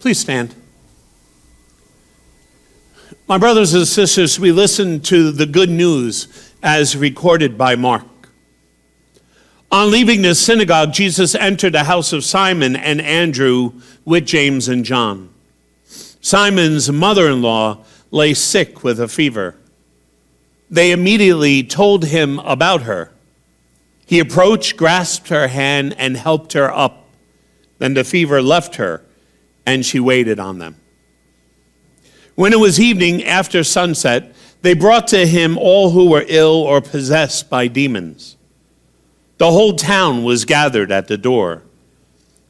Please stand. My brothers and sisters, we listen to the good news as recorded by Mark. On leaving the synagogue, Jesus entered the house of Simon and Andrew with James and John. Simon's mother-in-law lay sick with a fever. They immediately told him about her. He approached, grasped her hand, and helped her up. Then the fever left her, and she waited on them. When it was evening, after sunset, they brought to him all who were ill or possessed by demons. The whole town was gathered at the door.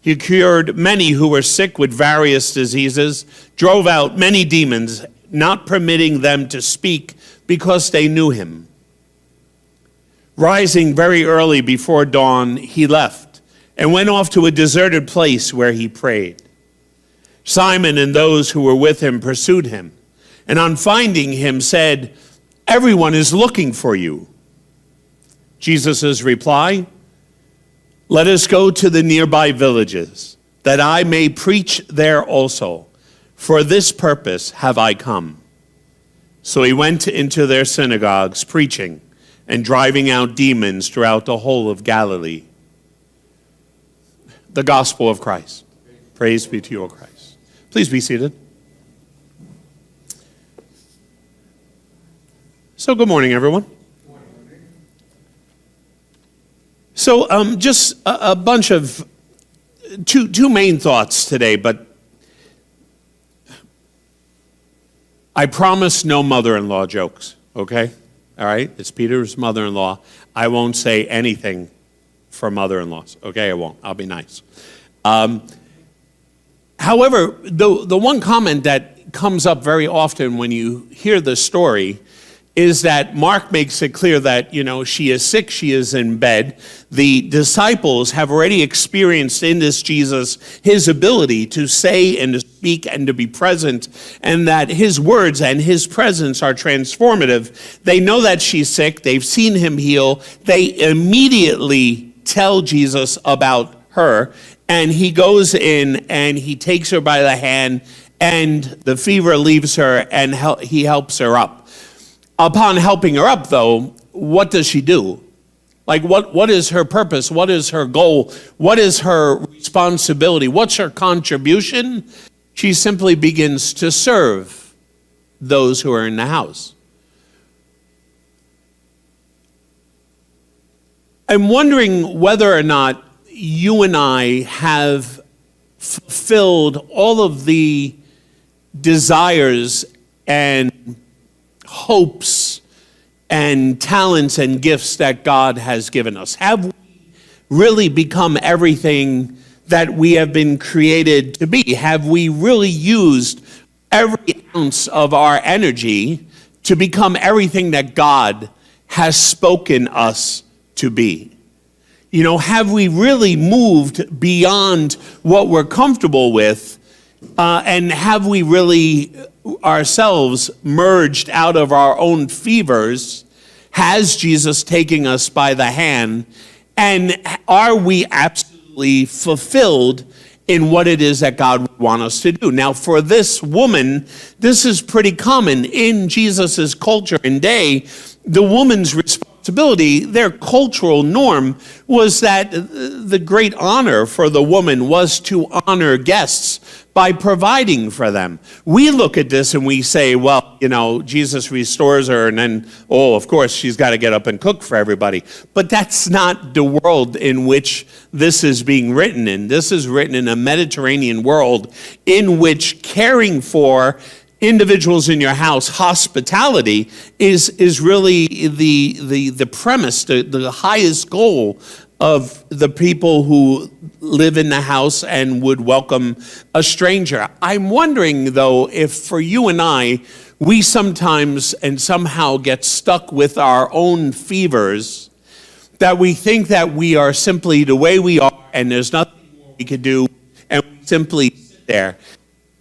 He cured many who were sick with various diseases, drove out many demons, not permitting them to speak because they knew him. Rising very early before dawn, he left and went off to a deserted place where he prayed. Simon and those who were with him pursued him, and on finding him said, "Everyone is looking for you." Jesus' reply, "Let us go to the nearby villages, that I may preach there also. For this purpose have I come." So he went into their synagogues, preaching and driving out demons throughout the whole of Galilee. The gospel of Christ. Praise be to you, O Christ. Please be seated. So good morning, everyone. So just a bunch of two main thoughts today, but I promise no mother-in-law jokes, okay? All right? It's Peter's mother-in-law. I won't say anything for mother-in-laws, okay? I won't. I'll be nice. However, the one comment that comes up very often when you hear the story is that Mark makes it clear that, she is sick, she is in bed. The disciples have already experienced in this Jesus his ability to say and to speak and to be present, and that his words and his presence are transformative. They know that she's sick, they've seen him heal, they immediately tell Jesus about her, and he goes in and he takes her by the hand, and the fever leaves her, and he helps her up. Upon helping her up, though, what does she do? Like, what is her purpose? What is her goal? What is her responsibility? What's her contribution? She simply begins to serve those who are in the house. I'm wondering whether or not you and I have fulfilled all of the desires and hopes and talents and gifts that God has given us. Have we really become everything that we have been created to be? Have we really used every ounce of our energy to become everything that God has spoken us to be? Have we really moved beyond what we're comfortable with? And have we really ourselves merged out of our own fevers? Has Jesus taken us by the hand? And are we absolutely fulfilled in what it is that God would want us to do? Now, for this woman, this is pretty common in Jesus's culture and day. The woman's responsibility, their cultural norm, was that the great honor for the woman was to honor guests by providing for them. We look at this and we say, well, Jesus restores her, and then, of course, she's got to get up and cook for everybody. But that's not the world in which this is being written in. This is written in a Mediterranean world in which caring for individuals in your house, hospitality, is really the premise, the highest goal of the people who live in the house and would welcome a stranger. I'm wondering, though, if for you and I, we sometimes and somehow get stuck with our own fevers, that we think that we are simply the way we are and there's nothing more we could do, and we simply sit there.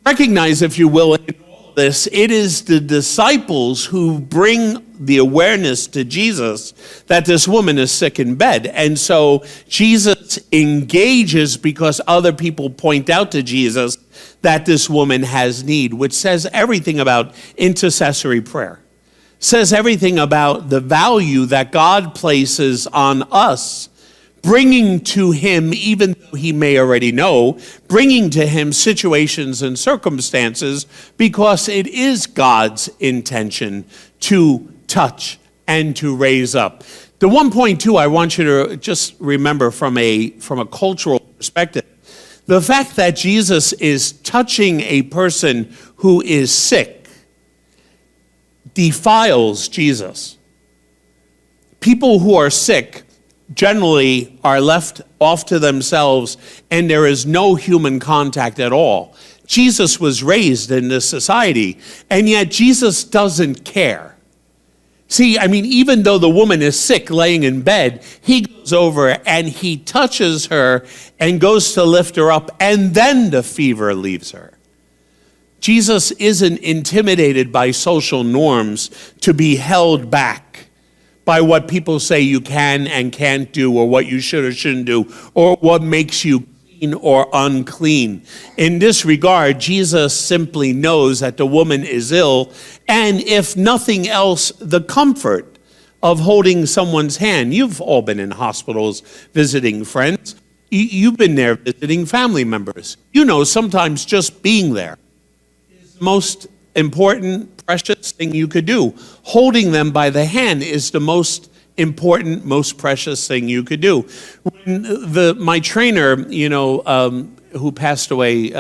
Recognize, if you will, in all this, it is the disciples who bring the awareness to Jesus that this woman is sick in bed. And so Jesus engages because other people point out to Jesus that this woman has need, which says everything about intercessory prayer. Says everything about the value that God places on us, bringing to him, even though he may already know, bringing to him situations and circumstances, because it is God's intention to touch and to raise up. The one point, too, I want you to just remember from a cultural perspective, the fact that Jesus is touching a person who is sick defiles Jesus. People who are sick generally are left off to themselves, and there is no human contact at all. Jesus was raised in this society, and yet Jesus doesn't care. See, I mean, even though the woman is sick, laying in bed, he goes over and he touches her and goes to lift her up, and then the fever leaves her. Jesus isn't intimidated by social norms to be held back by what people say you can and can't do, or what you should or shouldn't do, or what makes you clean or unclean. In this regard, Jesus simply knows that the woman is ill, and if nothing else, the comfort of holding someone's hand. You've all been in hospitals visiting friends. You've been there visiting family members. You know, sometimes just being there is the most important, precious thing you could do. Holding them by the hand is the most important, most precious thing you could do. When my trainer, who passed away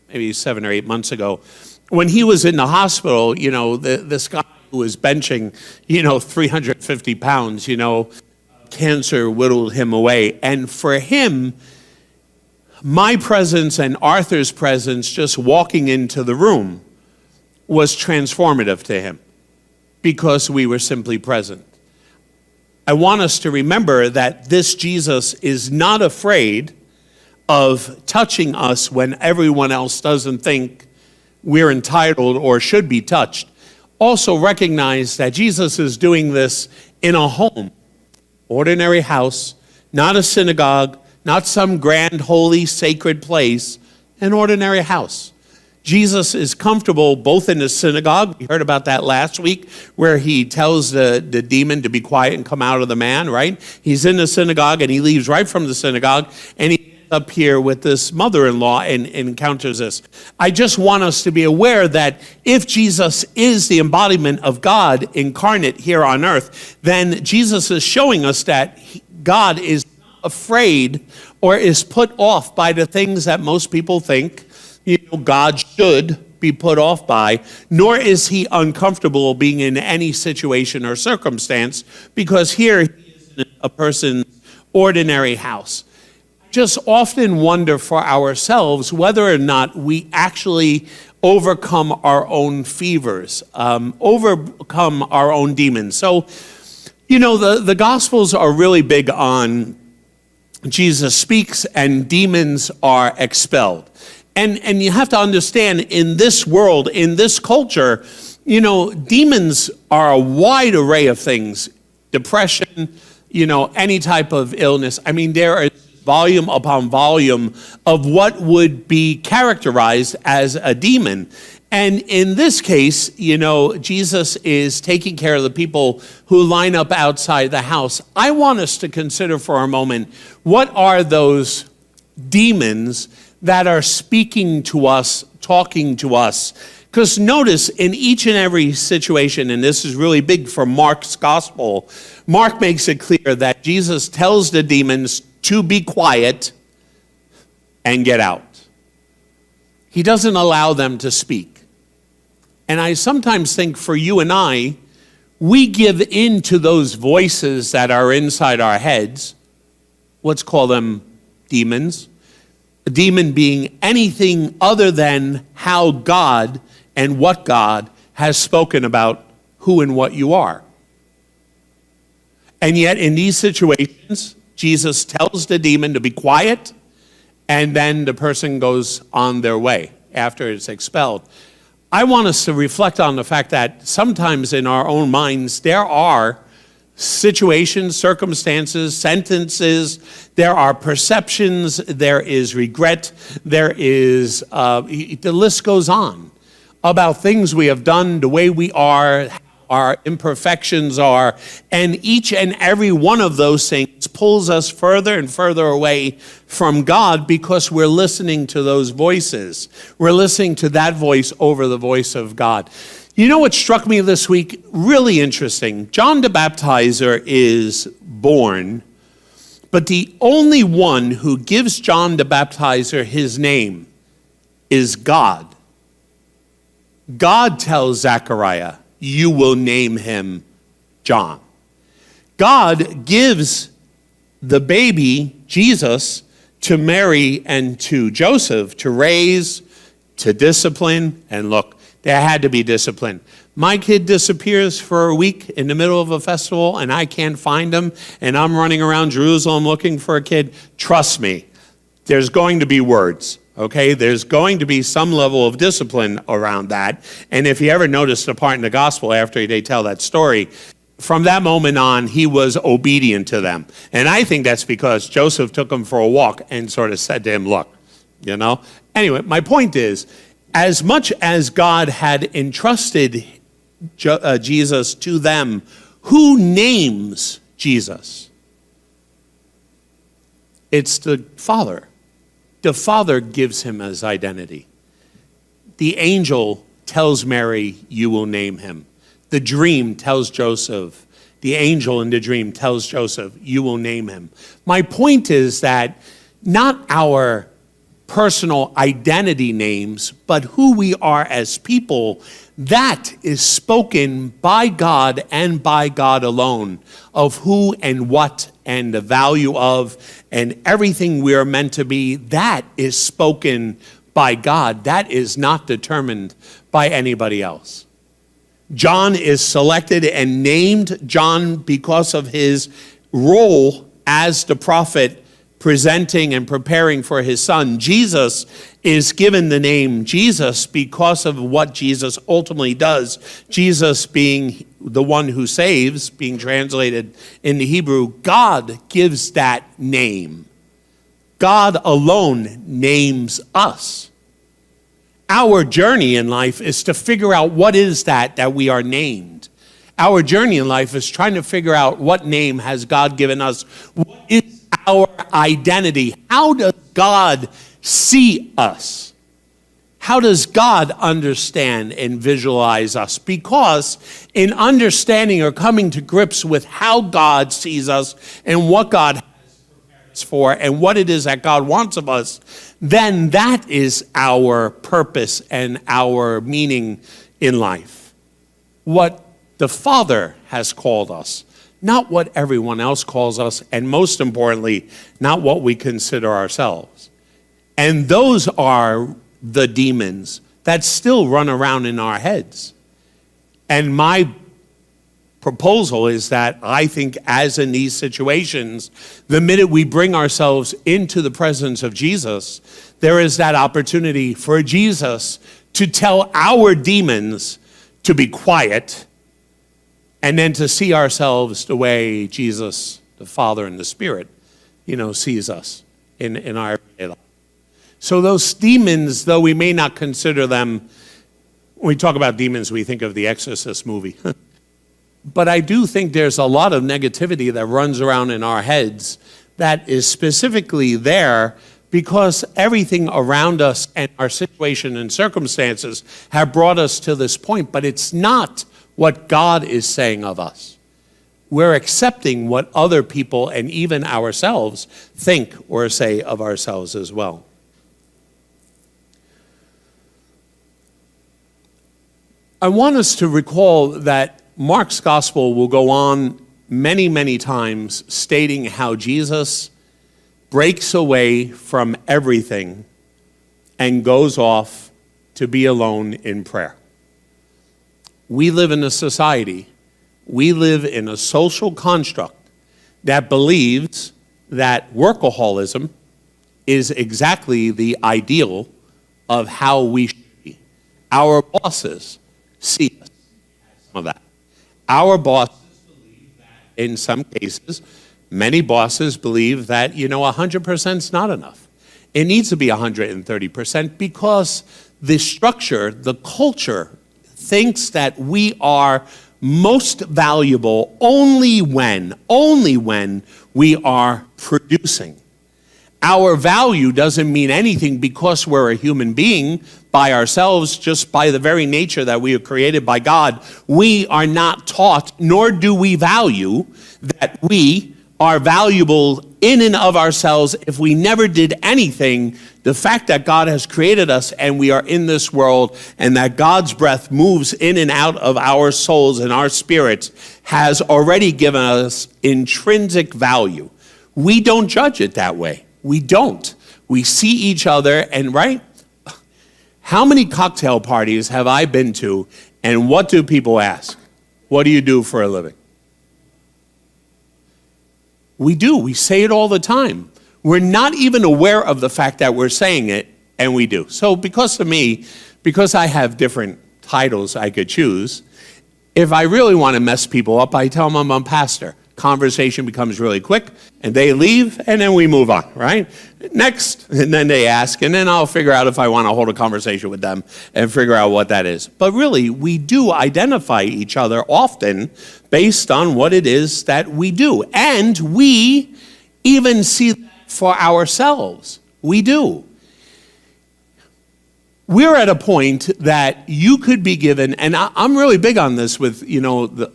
maybe 7 or 8 months ago, when he was in the hospital, this guy who was benching, 350 pounds, cancer whittled him away. And for him, my presence and Arthur's presence just walking into the room was transformative to him, because we were simply present. I want us to remember that this Jesus is not afraid of touching us when everyone else doesn't think we're entitled or should be touched. Also recognize that Jesus is doing this in a home, ordinary house, not a synagogue, not some grand, holy, sacred place, an ordinary house. Jesus is comfortable both in the synagogue. We heard about that last week, where he tells the demon to be quiet and come out of the man, right? He's in the synagogue, and he leaves right from the synagogue, and he ends up here with this mother-in-law and encounters this. I just want us to be aware that if Jesus is the embodiment of God incarnate here on earth, then Jesus is showing us that God is not afraid or is put off by the things that most people think God should be put off by, nor is he uncomfortable being in any situation or circumstance, because here he is in a person's ordinary house. Just often wonder for ourselves whether or not we actually overcome our own fevers, overcome our own demons. So, the Gospels are really big on Jesus speaks and demons are expelled. And you have to understand, in this world, in this culture, demons are a wide array of things. Depression, any type of illness. I mean, there is volume upon volume of what would be characterized as a demon. And in this case, Jesus is taking care of the people who line up outside the house. I want us to consider for a moment, what are those demons that are speaking to us, talking to us? Because notice, in each and every situation, and this is really big for Mark's gospel, Mark makes it clear that Jesus tells the demons to be quiet and get out. He doesn't allow them to speak. And I sometimes think for you and I, we give in to those voices that are inside our heads. Let's call them demons. A demon being anything other than how God and what God has spoken about who and what you are. And yet in these situations, Jesus tells the demon to be quiet, and then the person goes on their way after it's expelled. I want us to reflect on the fact that sometimes in our own minds, there are situations, circumstances, sentences. There are perceptions. There is regret. There is, the list goes on about things we have done, the way we are, our imperfections are, and each and every one of those things pulls us further and further away from God because we're listening to those voices. We're listening to that voice over the voice of God. You know what struck me this week? Really interesting. John the Baptizer is born, but the only one who gives John the Baptizer his name is God. God tells Zechariah, you will name him John. God gives the baby, Jesus, to Mary and to Joseph to raise, to discipline, and look, there had to be discipline. My kid disappears for a week in the middle of a festival and I can't find him and I'm running around Jerusalem looking for a kid. Trust me, there's going to be words. Okay, there's going to be some level of discipline around that. And if you ever notice the part in the gospel after they tell that story, from that moment on, he was obedient to them. And I think that's because Joseph took him for a walk and sort of said to him, look, you know. Anyway, my point is, as much as God had entrusted Jesus to them, who names Jesus? It's the Father. The Father gives him his identity. The angel tells Mary, you will name him. The dream tells Joseph, the angel in the dream tells Joseph, you will name him. My point is that not our personal identity names, but who we are as people, that is spoken by God and by God alone, of who and what and the value of and everything we are meant to be. That is spoken by God. That is not determined by anybody else. John is selected and named John because of his role as the prophet presenting and preparing for his son. Jesus is given the name Jesus because of what Jesus ultimately does. Jesus being the one who saves, being translated in the Hebrew, God gives that name. God alone names us. Our journey in life is to figure out what is that we are named. Our journey in life is trying to figure out what name has God given us. What is our identity? How does God see us? How does God understand and visualize us? Because in understanding or coming to grips with how God sees us and what God has prepared us for and what it is that God wants of us, then that is our purpose and our meaning in life. What the Father has called us, not what everyone else calls us, and most importantly, not what we consider ourselves. And those are the demons that still run around in our heads. And my proposal is that I think as in these situations, the minute we bring ourselves into the presence of Jesus, there is that opportunity for Jesus to tell our demons to be quiet and then to see ourselves the way Jesus, the Father and the Spirit, sees us in our everyday life. So those demons, though we may not consider them, when we talk about demons, we think of the Exorcist movie. But I do think there's a lot of negativity that runs around in our heads that is specifically there because everything around us and our situation and circumstances have brought us to this point, but it's not what God is saying of us. We're accepting what other people and even ourselves think or say of ourselves as well. I want us to recall that Mark's gospel will go on many, many times stating how Jesus breaks away from everything and goes off to be alone in prayer. We live in a society, we live in a social construct that believes that workaholism is exactly the ideal of how we should be. Our bosses see us as some of that. Our bosses believe that in some cases, many bosses believe that, 100% is not enough. It needs to be 130% because the structure, the culture, thinks that we are most valuable only when we are producing. Our value doesn't mean anything because we're a human being by ourselves, just by the very nature that we are created by God. We are not taught, nor do we value that we are valuable in and of ourselves if we never did anything. The fact that God has created us and we are in this world and that God's breath moves in and out of our souls and our spirits has already given us intrinsic value. We don't judge it that way. We don't. We see each other and, right? How many cocktail parties have I been to, and what do people ask? What do you do for a living? We do. We say it all the time. We're not even aware of the fact that we're saying it, and we do. So because of me, because I have different titles I could choose, if I really want to mess people up, I tell them I'm a pastor. Conversation becomes really quick, and they leave, and then we move on, right? Next, and then they ask, and then I'll figure out if I want to hold a conversation with them and figure out what that is. But really, we do identify each other often based on what it is that we do. And we even see that for ourselves. We do. We're at a point that you could be given, and I'm really big on this with,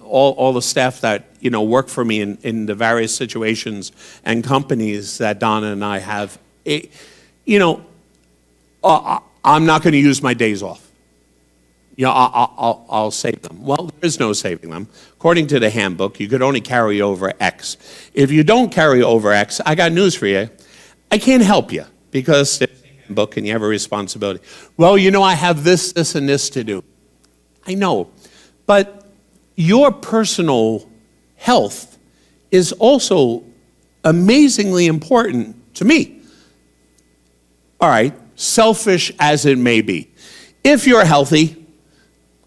all the staff that, work for me in the various situations and companies that Donna and I have. I'm not going to use my days off. I'll save them. Well, there is no saving them. According to the handbook, you could only carry over X. If you don't carry over X, I got news for you. I can't help you because there's a handbook and you have a responsibility. Well, I have this, and this to do. I know. But your personal health is also amazingly important to me. All right, selfish as it may be. If you're healthy,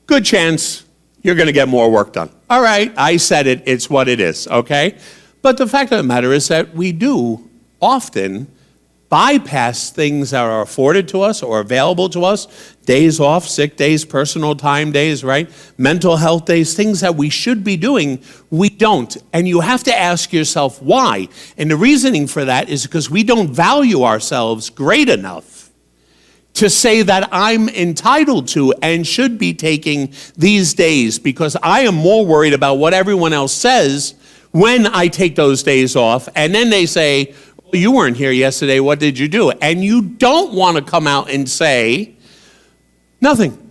good chance you're going to get more work done. All right, I said it, it's what it is, okay? But the fact of the matter is that we do often bypass things that are afforded to us or available to us, days off, sick days, personal time days, right? Mental health days, things that we should be doing, we don't. And you have to ask yourself why. And the reasoning for that is because we don't value ourselves great enough to say that I'm entitled to and should be taking these days because I am more worried about what everyone else says when I take those days off. And then they say, you weren't here yesterday, what did you do? And you don't want to come out and say, nothing.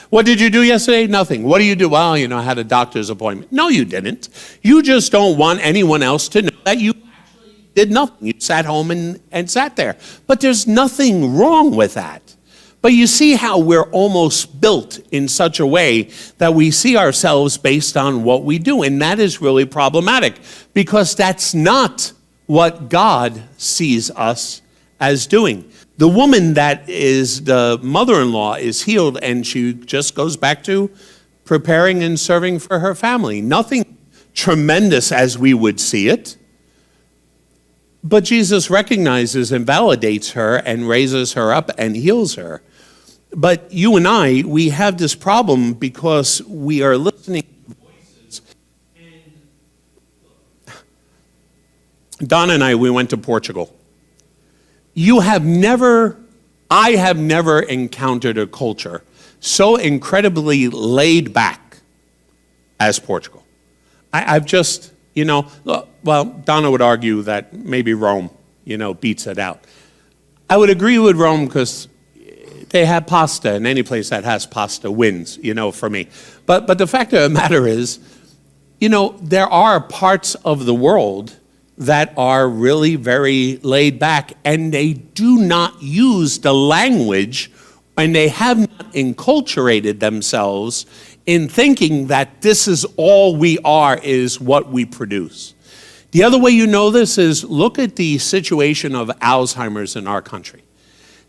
What did you do yesterday? Nothing. What do you do? Well, I had a doctor's appointment. No, you didn't. You just don't want anyone else to know that you actually did nothing. You sat home and sat there. But there's nothing wrong with that. But you see how we're almost built in such a way that we see ourselves based on what we do. And that is really problematic because that's not what God sees us as doing. The woman that is the mother-in-law is healed and she just goes back to preparing and serving for her family. Nothing tremendous as we would see it. But Jesus recognizes and validates her and raises her up and heals her. But you and I, we have this problem because we are listening to voices. Donna and I, we went to Portugal. I have never encountered a culture so incredibly laid back as Portugal. I've just, well, Donna would argue that maybe Rome, beats it out. I would agree with Rome because they have pasta, and any place that has pasta wins, for me. But the fact of the matter is, there are parts of the world that are really very laid back, and they do not use the language, and they have not enculturated themselves in thinking that this is all we are, is what we produce. The other way you know this is look at the situation of Alzheimer's in our country.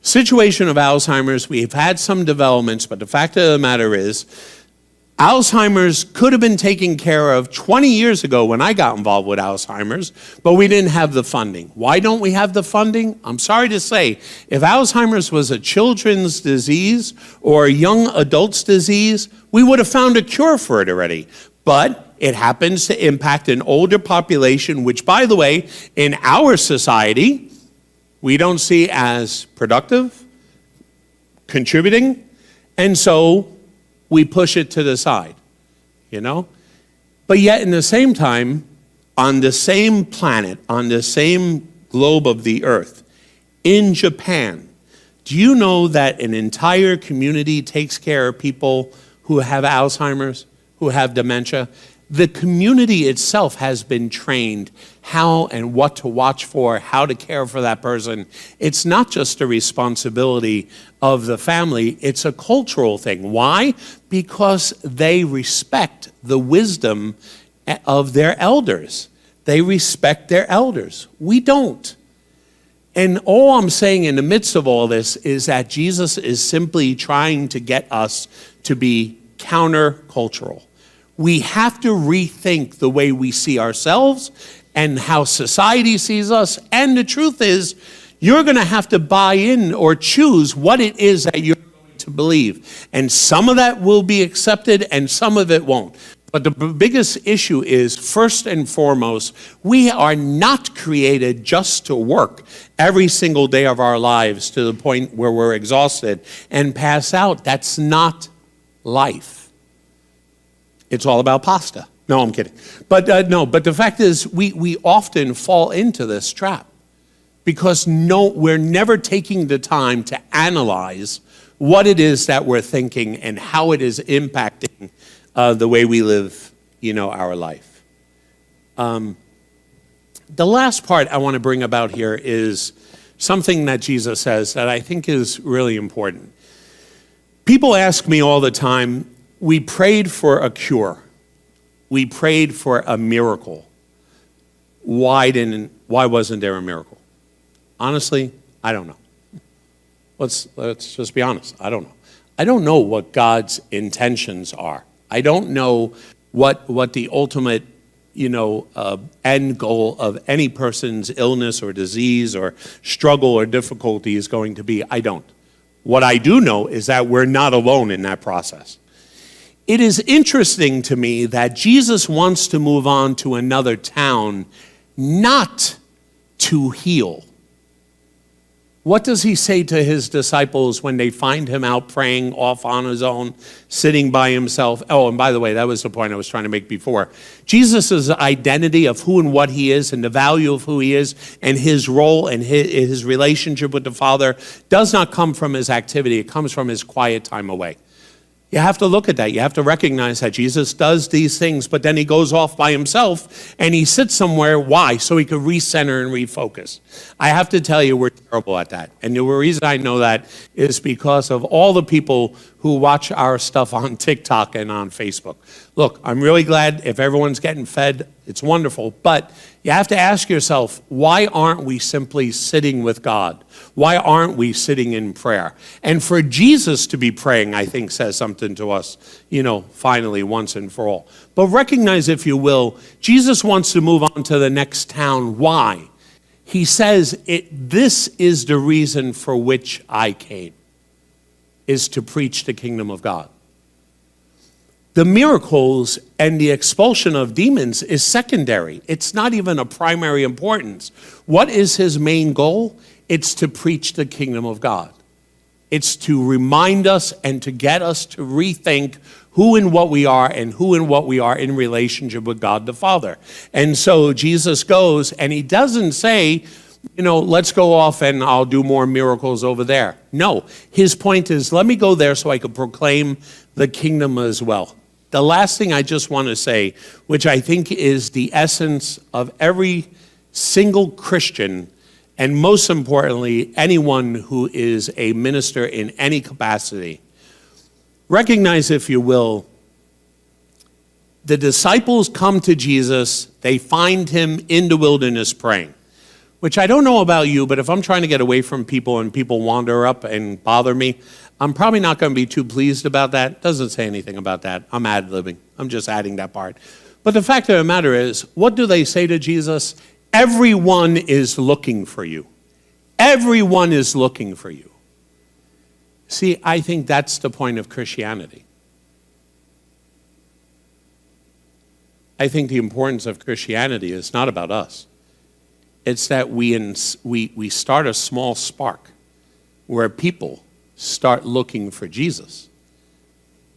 Situation of Alzheimer's, we've had some developments, but the fact of the matter is, Alzheimer's could have been taken care of 20 years ago when I got involved with Alzheimer's, but we didn't have the funding. Why don't we have the funding? I'm sorry to say, if Alzheimer's was a children's disease or a young adult's disease, we would have found a cure for it already. But it happens to impact an older population, which, by the way, in our society, we don't see as productive, contributing, and so we push it to the side, But yet, in the same time, on the same planet, on the same globe of the earth, in Japan, do you know that an entire community takes care of people who have Alzheimer's, who have dementia? The community itself has been trained how and what to watch for, how to care for that person. It's not just a responsibility of the family, it's a cultural thing. Why? Because they respect the wisdom of their elders. They respect their elders. We don't. And all I'm saying in the midst of all this is that Jesus is simply trying to get us to be countercultural. We have to rethink the way we see ourselves and how society sees us. And the truth is, you're going to have to buy in or choose what it is that you're going to believe. And some of that will be accepted and some of it won't. But the biggest issue is, first and foremost, we are not created just to work every single day of our lives to the point where we're exhausted and pass out. That's not life. It's all about pasta. No, I'm kidding. But the fact is, we often fall into this trap because we're never taking the time to analyze what it is that we're thinking and how it is impacting the way we live, our life. The last part I want to bring about here is something that Jesus says that I think is really important. People ask me all the time, we prayed for a cure. We prayed for a miracle. Why wasn't there a miracle? Honestly, I don't know. Let's just be honest. I don't know. I don't know what God's intentions are. I don't know what the ultimate, end goal of any person's illness or disease or struggle or difficulty is going to be. I don't. What I do know is that we're not alone in that process. It is interesting to me that Jesus wants to move on to another town, not to heal. What does he say to his disciples when they find him out praying off on his own, sitting by himself? Oh, and by the way, that was the point I was trying to make before. Jesus' identity of who and what he is and the value of who he is and his role and his relationship with the Father does not come from his activity. It comes from his quiet time away. You have to look at that. You have to recognize that Jesus does these things, but then he goes off by himself and he sits somewhere. Why? So he could recenter and refocus. I have to tell you, we're terrible at that. And the reason I know that is because of all the people who watch our stuff on TikTok and on Facebook. Look, I'm really glad if everyone's getting fed. It's wonderful. But you have to ask yourself, why aren't we simply sitting with God? Why aren't we sitting in prayer? And for Jesus to be praying, I think, says something to us, finally, once and for all. But recognize, if you will, Jesus wants to move on to the next town. Why? He says, this is the reason for which I came, is to preach the kingdom of God. The miracles and the expulsion of demons is secondary. It's not even a primary importance. What is his main goal? It's to preach the kingdom of God. It's to remind us and to get us to rethink who and what we are and who and what we are in relationship with God the Father. And so Jesus goes and he doesn't say, let's go off and I'll do more miracles over there. No, his point is, let me go there so I can proclaim the kingdom as well. The last thing I just want to say, which I think is the essence of every single Christian, and most importantly, anyone who is a minister in any capacity, recognize, if you will, the disciples come to Jesus, they find him in the wilderness praying. which I don't know about you, but if I'm trying to get away from people and people wander up and bother me, I'm probably not going to be too pleased about that. Doesn't say anything about that. I'm ad-libbing. I'm just adding that part. But the fact of the matter is, what do they say to Jesus? Everyone is looking for you. Everyone is looking for you. See, I think that's the point of Christianity. I think the importance of Christianity is not about us. It's that we start a small spark where people start looking for Jesus.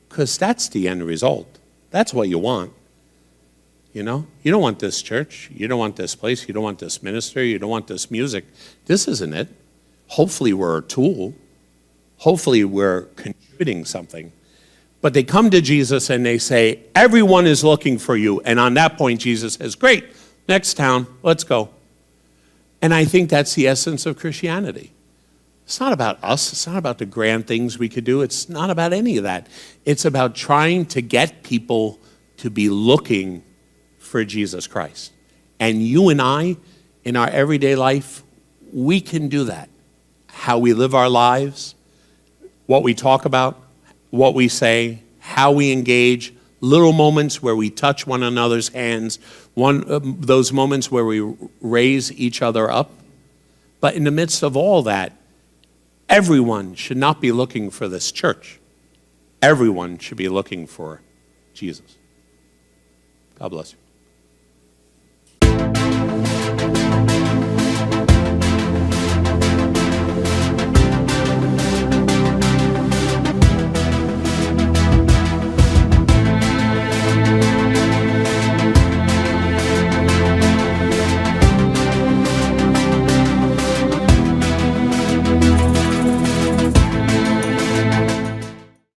Because that's the end result. That's what you want. You know? You don't want this church. You don't want this place. You don't want this minister. You don't want this music. This isn't it. Hopefully we're a tool. Hopefully we're contributing something. But they come to Jesus and they say, everyone is looking for you. And on that point, Jesus says, great, next town, let's go. And I think that's the essence of Christianity. It's not about us. It's not about the grand things we could do. It's not about any of that. It's about trying to get people to be looking for Jesus Christ. And you and I, in our everyday life, we can do that. How we live our lives, what we talk about, what we say, how we engage, little moments where we touch one another's hands, those moments where we raise each other up. But in the midst of all that, everyone should not be looking for this church. Everyone should be looking for Jesus. God bless you.